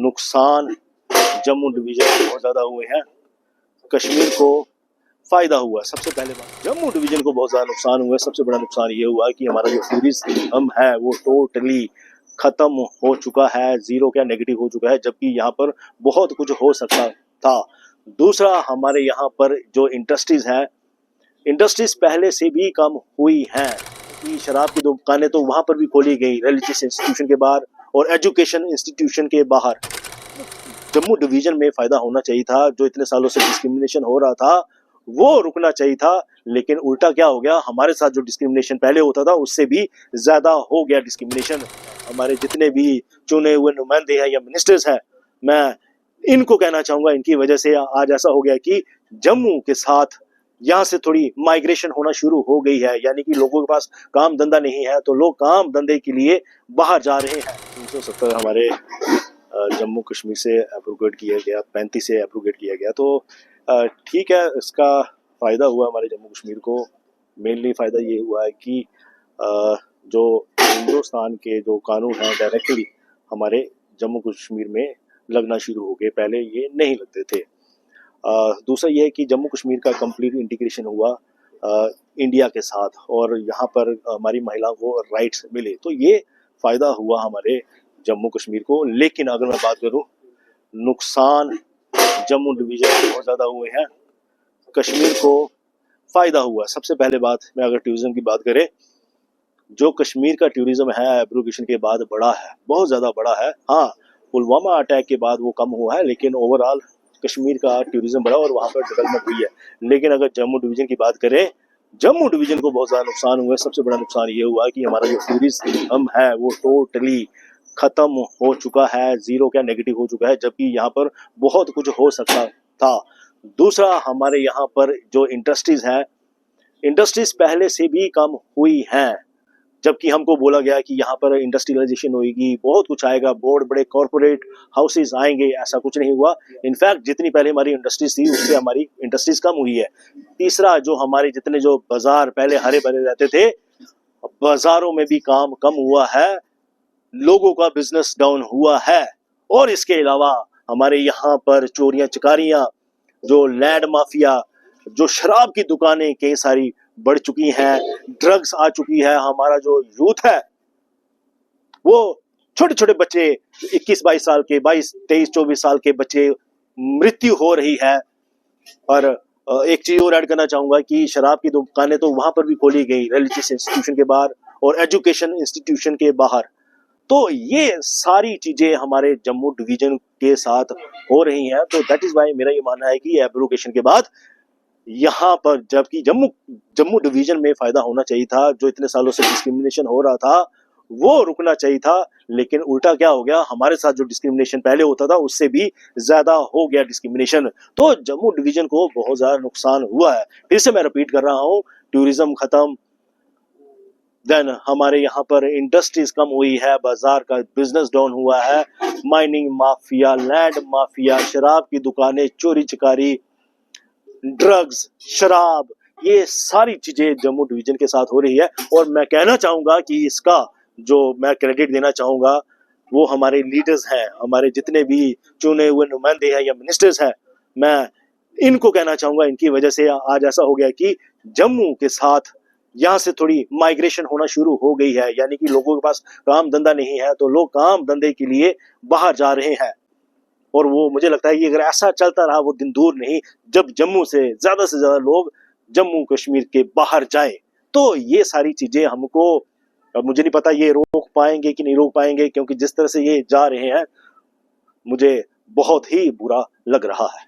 नुकसान जम्मू डिवीजन को बहुत ज्यादा हुए हैं, कश्मीर को फायदा हुआ। सबसे पहले बात, जम्मू डिवीजन को बहुत ज्यादा नुकसान हुआ है। सबसे बड़ा नुकसान ये हुआ कि हमारा जो टूरिज्म है वो टोटली खत्म हो चुका है, जीरो क्या नेगेटिव हो चुका है, जबकि यहाँ पर बहुत कुछ हो सकता था। दूसरा, हमारे यहाँ पर जो इंडस्ट्रीज है, इंडस्ट्रीज पहले से भी कम हुई हैं कि शराब की दुकानें तो वहां पर भी खोली गई रिलीजियस इंस्टीट्यूशन के बाहर और एजुकेशन इंस्टीट्यूशन के बाहर। जम्मू डिवीजन में फायदा होना चाहिए था। जो इतने सालों से डिस्क्रिमिनेशन हो रहा था वो रुकना चाहिए था, लेकिन उल्टा क्या हो गया, हमारे साथ जो डिस्क्रिमिनेशन पहले होता था उससे भी ज्यादा हो गया डिस्क्रिमिनेशन। हमारे जितने भी चुने हुए नुमाइंदे हैं या मिनिस्टर्स हैं, मैं इनको कहना चाहूंगा, इनकी वजह से आज ऐसा हो गया कि जम्मू के साथ यहाँ से थोड़ी माइग्रेशन होना शुरू हो गई है, यानी कि लोगों के पास काम धंधा नहीं है तो लोग काम धंधे के लिए बाहर जा रहे हैं। 370 हमारे जम्मू कश्मीर से एब्रोगेट किया गया, 35 से एब्रोगेट किया गया, तो ठीक है, इसका फ़ायदा हुआ हमारे जम्मू कश्मीर को। मेनली फ़ायदा ये हुआ है कि जो हिंदुस्तान के जो कानून हैं डायरेक्टली हमारे जम्मू कश्मीर में लगना शुरू हो गए, पहले ये नहीं लगते थे। दूसरा ये है कि जम्मू कश्मीर का कंप्लीट इंटीग्रेशन हुआ इंडिया के साथ, और यहाँ पर हमारी महिलाओं को राइट्स मिले, तो ये फ़ायदा हुआ हमारे जम्मू कश्मीर को। लेकिन अगर मैं बात करूँ, नुकसान जम्मू डिवीजन को बहुत ज़्यादा हुए हैं, कश्मीर को फ़ायदा हुआ। सबसे पहले बात, मैं अगर टूरिज्म की बात करें, जो कश्मीर का टूरिज्म है एब्रोगेशन के बाद बढ़ा है, बहुत ज़्यादा बढ़ा है। हाँ, पुलवामा अटैक के बाद वो कम हुआ है, लेकिन ओवरऑल कश्मीर का टूरिज्म बढ़ा और वहाँ पर डेवलपमेंट हुई है। लेकिन अगर जम्मू डिवीजन की बात करें, जम्मू डिवीजन को बहुत ज़्यादा नुकसान हुआ है। सबसे बड़ा नुकसान ये हुआ कि हमारा जो टूरिज्म है वो टोटली खत्म हो चुका है, जीरो क्या नेगेटिव हो चुका है, जबकि यहाँ पर बहुत कुछ हो सकता था। दूसरा, हमारे यहाँ पर जो इंडस्ट्रीज हैं, इंडस्ट्रीज पहले से भी कम हुई हैं, जबकि हमको बोला गया कि यहाँ पर इंडस्ट्रियलाइजेशन होगी, बहुत कुछ आएगा, बहुत बड़े कॉर्पोरेट हाउसेज आएंगे। ऐसा कुछ नहीं हुआ। इनफैक्ट जितनी पहले हमारी इंडस्ट्रीज थी उससे हमारी इंडस्ट्रीज कम हुई है। तीसरा, जो हमारे जितने जो बाजार पहले हरे भरे रहते थे, बाजारों में भी काम कम हुआ है, लोगों का बिजनेस डाउन हुआ है। और इसके अलावा हमारे यहाँ पर चोरियां चकारियां, जो लैंड माफिया, जो शराब की दुकानें कई सारी बढ़ चुकी हैं, ड्रग्स आ चुकी है। हमारा जो यूथ है वो छोटे छोटे बच्चे, 21-22 साल के, 22-23-24 साल के बच्चे, मृत्यु हो रही है। और एक चीज और ऐड करना चाहूंगा कि शराब की दुकानें तो वहां पर भी खोली गई रिलीजियस इंस्टीट्यूशन के बाहर और एजुकेशन इंस्टीट्यूशन के बाहर। तो ये सारी चीजें हमारे जम्मू डिवीजन के साथ हो रही हैं। तो दैट इज वाई मेरा ये मानना है कि एब्रोगेशन के बाद यहाँ पर, जबकि जम्मू डिवीजन में फायदा होना चाहिए था, जो इतने सालों से डिस्क्रिमिनेशन हो रहा था वो रुकना चाहिए था, लेकिन उल्टा क्या हो गया, हमारे साथ जो डिस्क्रिमिनेशन पहले होता था उससे भी ज्यादा हो गया डिस्क्रिमिनेशन। तो जम्मू डिवीजन को बहुत ज्यादा नुकसान हुआ है। फिर से मैं रिपीट कर रहा हूँ, टूरिज्म खत्म, देन हमारे यहाँ पर इंडस्ट्रीज कम हुई है, बाजार का बिजनेस डाउन हुआ है, माइनिंग माफिया, लैंड माफिया, शराब की दुकानें, चोरी चकारी, ड्रग्स, शराब, ये सारी चीजें जम्मू डिवीजन के साथ हो रही है। और मैं कहना चाहूंगा कि इसका जो मैं क्रेडिट देना चाहूंगा वो हमारे लीडर्स हैं, हमारे जितने भी चुने हुए नुमाइंदे हैं या मिनिस्टर्स हैं, मैं इनको कहना चाहूंगा, इनकी वजह से आज ऐसा हो गया कि जम्मू के साथ यहाँ से थोड़ी माइग्रेशन होना शुरू हो गई है, यानी कि लोगों के पास काम धंधा नहीं है तो लोग काम धंधे के लिए बाहर जा रहे हैं। और वो मुझे लगता है कि अगर ऐसा चलता रहा वो दिन दूर नहीं जब जम्मू से ज्यादा लोग जम्मू कश्मीर के बाहर जाएं। तो ये सारी चीजें हमको, मुझे नहीं पता ये रोक पाएंगे कि नहीं रोक पाएंगे, क्योंकि जिस तरह से ये जा रहे हैं मुझे बहुत ही बुरा लग रहा है।